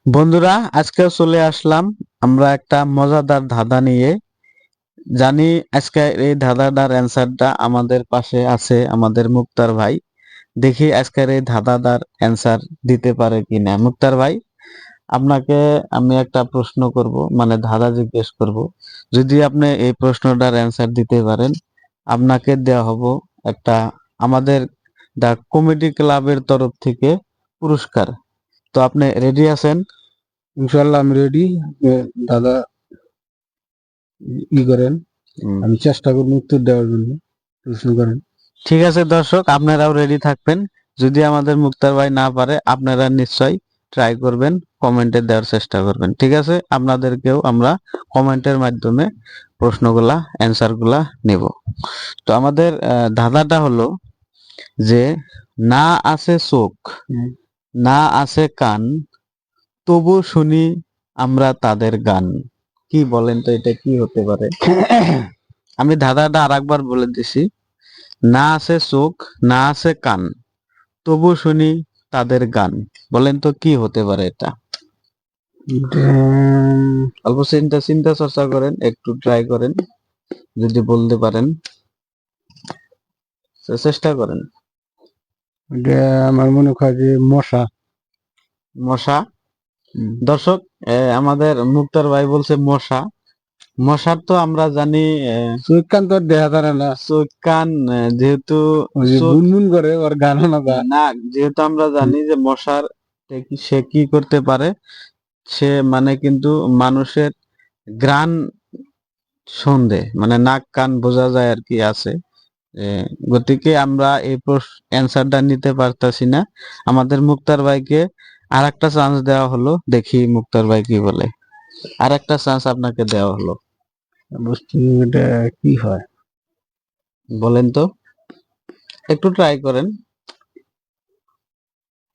বন্ধুরা, আজকেও চলে আসলাম আমরা একটা মজাদার ধাঁধা নিয়ে। জানি আজকে এই ধাঁধাটার অ্যান্সারটা আমাদের পাশে আছে আমাদের মুক্তার ভাই। দেখি আজকের এই ধাঁধাটার অ্যান্সার দিতে পারে কিনা। মুক্তার ভাই, আপনাকে আমি একটা প্রশ্ন করব, মানে ধাঁধা জিজ্ঞেস করব। যদি আপনি এই প্রশ্নটার অ্যান্সার দিতে পারেন, আপনাকে দেওয়া হবো একটা আমাদের দা কমেডি ক্লাবের তরফ থেকে পুরস্কার। তো আপনি রেডি আছেন? ইনশাল্লাহ আমি রেডি। দাদা করেন, আমি চেষ্টা করবো উত্তর দেওয়ার জন্য। প্রশ্ন করেন। ঠিক আছে দর্শক, আপনারাও রেডি থাকবেন। যদি আমাদের মুক্তার ভাই না পারে, আপনারা নিশ্চয়ই ট্রাই করবেন, কমেন্টে দেওয়ার চেষ্টা করবেন। ঠিক আছে, আপনাদেরকেও আমরা কমেন্টের মাধ্যমে প্রশ্নগুলা অ্যান্সারগুলা নেব। তো আমাদের ধাঁধাটা হলো যে, না আছে চোখ, না আছে কান, তবু শুনি আমরা তাদের গান। কি বলেন তো, এটা কি হতে পারে? আমি ধাঁধাটা আরেকবার বলে দিছি। না আছে চোখ, না আছে কান, তবু শুনি তাদের গান। বলেন তো কি হতে পারে এটা? অল্প চিন্তা চিন্তা চর্চা করেন, একটু ট্রাই করেন, যদি বলতে পারেন তো চেষ্টা করেন। এটা আমার মনে হয় যে মশা। মশা? দর্শক, আমাদের মুক্তার ভাই বলছে মশা। মশার তো আমরা জানি চোখ কান তো আর দেখা যায় না। চোখ কান, যেহেতু ওই যে চোখ বুনবুন করে ওর গান না না, যেহেতু আমরা জানি যে মশার সে কি করতে পারে, সে মানে কিন্তু মানুষের ঘ্রাণ সন্ধে, মানে নাক কান বোঝা যায় আর কি আছে। গতিকে আমরা এই অ্যান্সারটা নিতে পারতাছি না। আমাদের মুক্তার ভাইকে আর একটা চান্স দেওয়া হলো, দেখি মুক্তার ভাই কি বলে। আর একটা চান্স আপনাকে দেওয়া হলো, বুঝছি এটা কি হয়। বলেন তো, একটু ট্রাই করেন।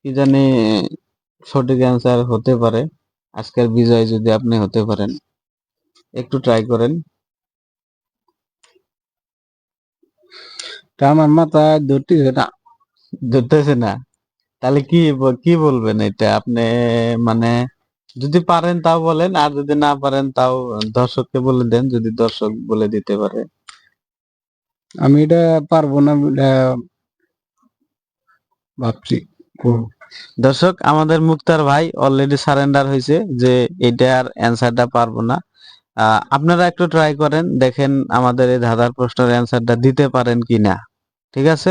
কি জানি সঠিক অ্যান্সার হতে পারে। আজকের বিজয় যদি আপনি হতে পারেন, একটু ট্রাই করেন। তা আমার মাথায় ধরতেছে না। ধরতেছে না? তাহলে কি কি বলবেন এটা আপনি? মানে যদি পারেন তাও বলেন, আর যদি না পারেন তাও দর্শককে বলে দেন, যদি দর্শক বলে দিতে পারে। আমি এটা পারবো না, এটা ভাবছি। দর্শক, আমাদের মুক্তার ভাই অলরেডি সারেন্ডার হয়েছে যে এটার অ্যান্সারটা পারবো না। আপনারা একটু ট্রাই করেন, দেখেন আমাদের এই ধাঁধার প্রশ্নের অ্যান্সারটা দিতে পারেন কিনা। ঠিক আছে।